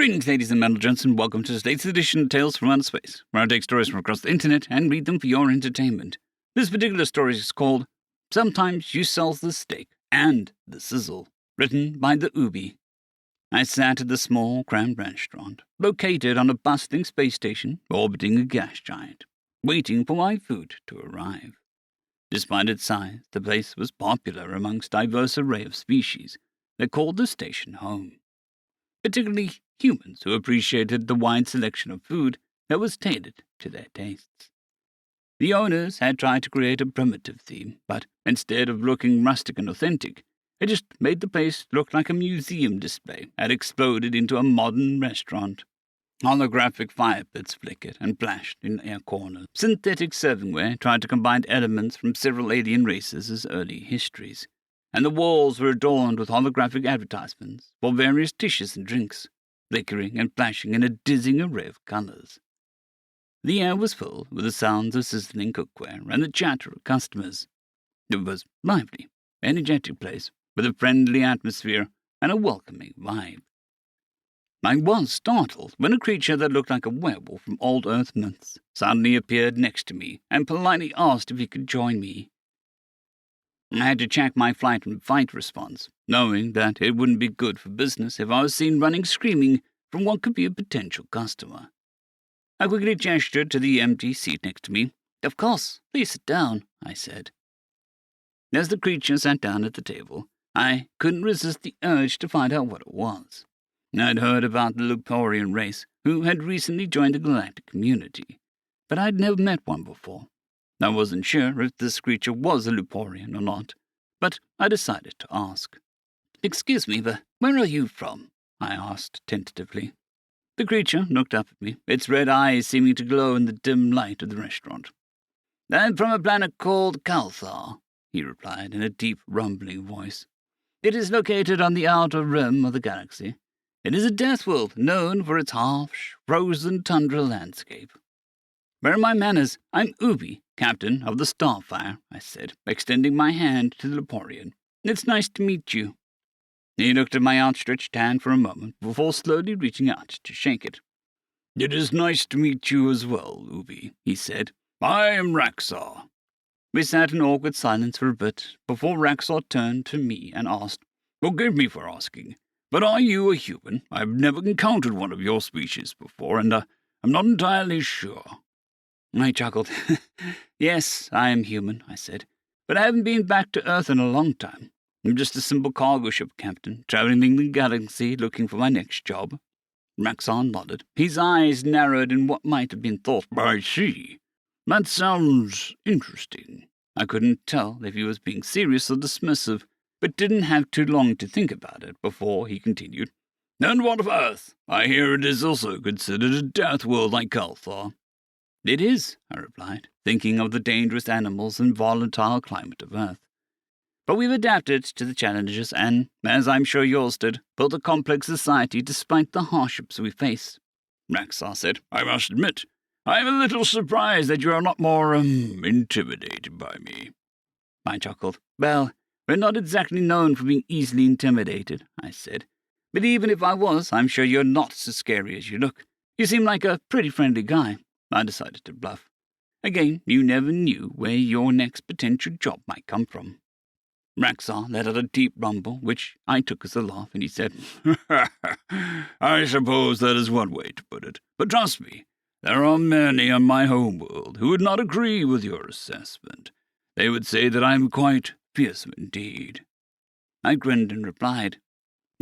Greetings, ladies and gentlemen, and welcome to today's edition of Tales from Outer Space, where I take stories from across the internet and read them for your entertainment. This particular story is called Sometimes You Sells the Steak and the Sizzle, written by the Ubi. I sat at the small, cramped restaurant, located on a bustling space station orbiting a gas giant, waiting for my food to arrive. Despite its size, the place was popular amongst a diverse array of species that called the station home, particularly humans who appreciated the wide selection of food that was tailored to their tastes. The owners had tried to create a primitive theme, but instead of looking rustic and authentic, it just made the place look like a museum display had exploded into a modern restaurant. Holographic fire pits flickered and flashed in air corners. Synthetic servingware tried to combine elements from several alien races' early histories, and the walls were adorned with holographic advertisements for various dishes and drinks, flickering and flashing in a dizzying array of colors. The air was filled with the sounds of sizzling cookware and the chatter of customers. It was a lively, energetic place with a friendly atmosphere and a welcoming vibe. I was startled when a creature that looked like a werewolf from old Earth myths suddenly appeared next to me and politely asked if he could join me. I had to check my flight and fight response, knowing that it wouldn't be good for business if I was seen running screaming from what could be a potential customer. I quickly gestured to the empty seat next to me. "Of course, please sit down," I said. As the creature sat down at the table, I couldn't resist the urge to find out what it was. I'd heard about the Luporian race, who had recently joined the galactic community, but I'd never met one before. I wasn't sure if this creature was a Luporian or not, but I decided to ask. "Excuse me, but where are you from?" I asked tentatively. The creature looked up at me, its red eyes seeming to glow in the dim light of the restaurant. "I'm from a planet called Calthar," he replied in a deep, rumbling voice. "It is located on the outer rim of the galaxy. It is a Deathworld known for its harsh, frozen tundra landscape." "Where are my manners? I'm Ubi, captain of the Starfire," I said, extending my hand to the Luporian. "It's nice to meet you." He looked at my outstretched hand for a moment before slowly reaching out to shake it. "It is nice to meet you as well, Ubi," he said. "I am Raxar." We sat in awkward silence for a bit before Raxar turned to me and asked, "Forgive me for asking, but are you a human? I've never encountered one of your species before, and I'm not entirely sure." I chuckled. "Yes, I am human," I said, "but I haven't been back to Earth in a long time. I'm just a simple cargo ship captain, traveling the galaxy looking for my next job." Raxar nodded, his eyes narrowed in what might have been thought. "I see. That sounds interesting." I couldn't tell if he was being serious or dismissive, but didn't have too long to think about it before he continued. "And what of Earth? I hear it is also considered a death world like Calthar." "It is," I replied, thinking of the dangerous animals and volatile climate of Earth. "But we've adapted to the challenges and, as I'm sure yours did, built a complex society despite the hardships we face." Raxar said, "I must admit, I am a little surprised that you are not more, intimidated by me." I chuckled. "Well, we're not exactly known for being easily intimidated," I said. "But even if I was, I'm sure you're not so scary as you look. You seem like a pretty friendly guy." I decided to bluff. Again, you never knew where your next potential job might come from. Raxar let out a deep rumble, which I took as a laugh, and he said, "I suppose that is one way to put it. But trust me, there are many on my homeworld who would not agree with your assessment. They would say that I am quite fearsome indeed." I grinned and replied,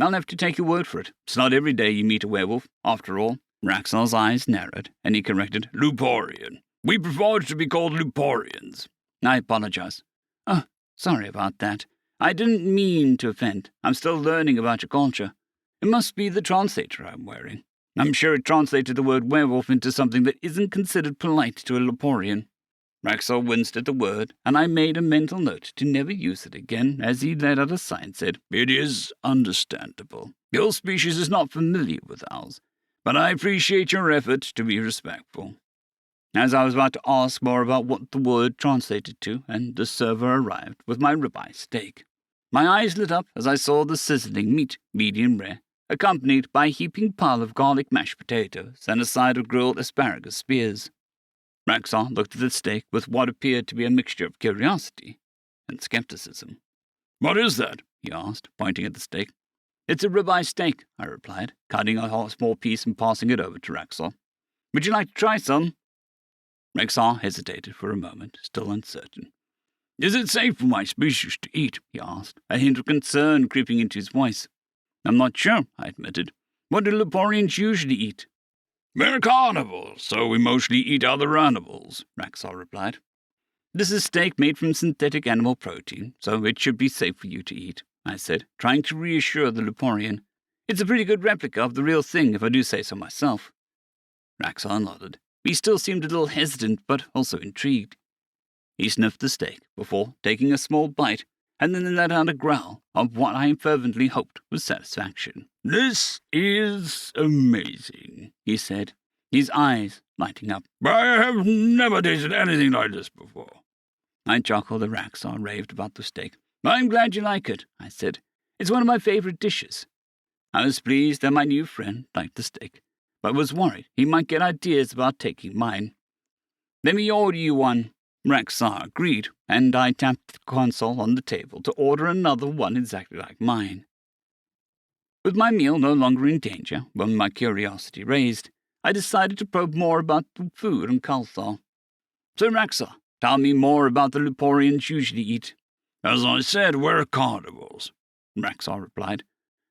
"I'll have to take your word for it. It's not every day you meet a werewolf, after all." Raxar's eyes narrowed, and he corrected, "Luporian. We prefer to be called Luporians." I apologize. "Oh, sorry about that. I didn't mean to offend. I'm still learning about your culture. It must be the translator I'm wearing. I'm sure it translated the word werewolf into something that isn't considered polite to a Luporian." Raxar winced at the word, and I made a mental note to never use it again as he let out a sigh and said, "It is understandable. Your species is not familiar with ours, but I appreciate your effort to be respectful." As I was about to ask more about what the word translated to, and the server arrived with my ribeye steak. My eyes lit up as I saw the sizzling meat, medium rare, accompanied by a heaping pile of garlic mashed potatoes and a side of grilled asparagus spears. Raxar looked at the steak with what appeared to be a mixture of curiosity and skepticism. "What is that?" he asked, pointing at the steak. "It's a ribeye steak," I replied, cutting a small piece and passing it over to Raxar. "Would you like to try some?" Raxar hesitated for a moment, still uncertain. "Is it safe for my species to eat?" he asked, a hint of concern creeping into his voice. "I'm not sure," I admitted. "What do Leporians usually eat?" "We're carnivores, so we mostly eat other animals," Raxar replied. "This is steak made from synthetic animal protein, so it should be safe for you to eat," I said, trying to reassure the Leporian. "It's a pretty good replica of the real thing, if I do say so myself." Raxar nodded. He still seemed a little hesitant, but also intrigued. He sniffed the steak before taking a small bite, and then let out a growl of what I fervently hoped was satisfaction. "This is amazing," he said, his eyes lighting up. "I have never tasted anything like this before." I chuckled as Raxar raved about the steak. "I'm glad you like it," I said. "It's one of my favorite dishes." I was pleased that my new friend liked the steak, but was worried he might get ideas about taking mine. "Let me order you one." Raxar agreed, and I tapped the console on the table to order another one exactly like mine. With my meal no longer in danger, when my curiosity raised, I decided to probe more about the food on Kalthal. "So, Raxar, tell me more about the Leporians usually eat." "As I said, we're carnivores," Raxar replied.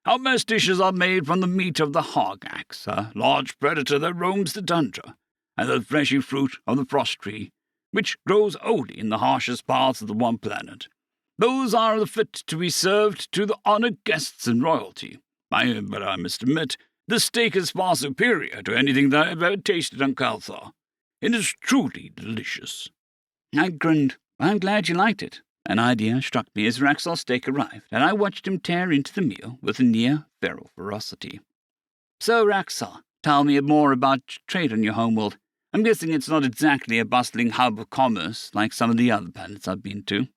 "Our best dishes are made from the meat of the Hargax, a large predator that roams the tundra, and the fleshy fruit of the frost tree, which grows only in the harshest parts of the one planet. Those are the fit to be served to the honored guests and royalty. But I must admit, the steak is far superior to anything that I've ever tasted on Kalthar. It is truly delicious." I grinned. "I'm glad you liked it." An idea struck me as Raxar's steak arrived, and I watched him tear into the meal with a near-feral ferocity. "So, Raxar, tell me more about trade on your homeworld. I'm guessing it's not exactly a bustling hub of commerce like some of the other planets I've been to."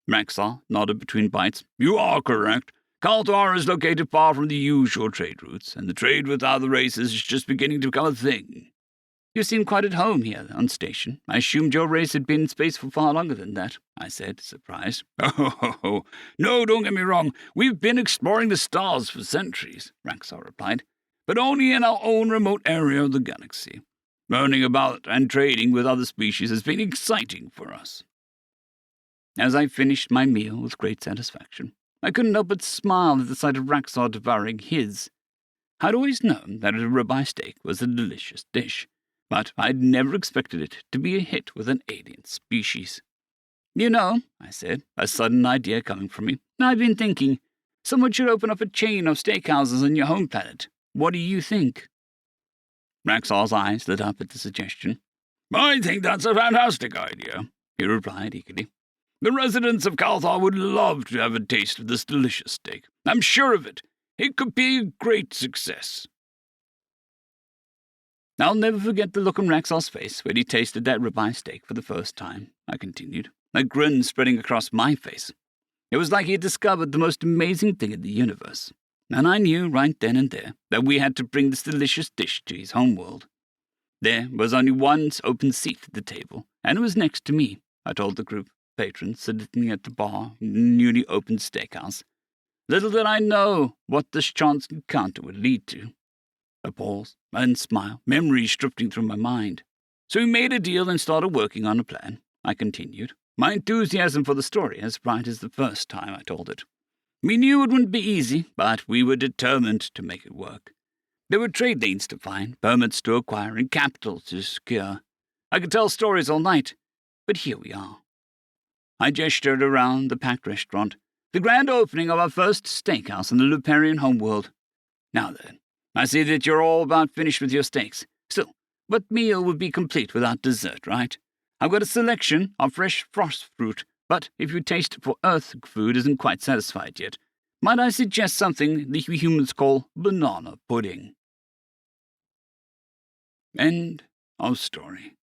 Raxar nodded between bites. "You are correct. Kalthar is located far from the usual trade routes, and the trade with other races is just beginning to become a thing." "You seem quite at home here on station. I assumed your race had been in space for far longer than that," I said, surprised. "Oh, no, don't get me wrong. We've been exploring the stars for centuries," Raxar replied, "but only in our own remote area of the galaxy. Learning about and trading with other species has been exciting for us." As I finished my meal with great satisfaction, I couldn't help but smile at the sight of Raxar devouring his. I'd always known that a ribeye steak was a delicious dish, but I'd never expected it to be a hit with an alien species. "You know," I said, a sudden idea coming from me, "I've been thinking, someone should open up a chain of steakhouses on your home planet. What do you think?" Raxar's eyes lit up at the suggestion. "I think that's a fantastic idea," he replied eagerly. "The residents of Kalthar would love to have a taste of this delicious steak. I'm sure of it. It could be a great success." "I'll never forget the look on Raxar's face when he tasted that ribeye steak for the first time," I continued, a grin spreading across my face. It was like he had discovered the most amazing thing in the universe, and I knew right then and there that we had to bring this delicious dish to his homeworld. There was only one open seat at the table, and it was next to me, I told the group of patrons sitting at the bar in the newly opened steakhouse. Little did I know what this chance encounter would lead to. A pause, and smile, memories drifting through my mind. "So we made a deal and started working on a plan," I continued, my enthusiasm for the story as bright as the first time I told it. "We knew it wouldn't be easy, but we were determined to make it work. There were trade lanes to find, permits to acquire, and capital to secure. I could tell stories all night, but here we are." I gestured around the packed restaurant, the grand opening of our first steakhouse in the Luparian homeworld. "Now then, I see that you're all about finished with your steaks. Still, what meal would be complete without dessert, right? I've got a selection of fresh frost fruit, but if your taste for earth food isn't quite satisfied yet, might I suggest something the humans call banana pudding?" End of story.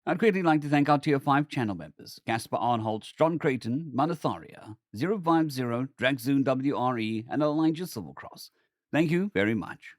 I'd greatly like to thank our Tier 5 channel members, Caspar Arnholtz, John Creighton, Manatharia, 050, Dragzoon WRE, and Elijah Silvercross. Thank you very much.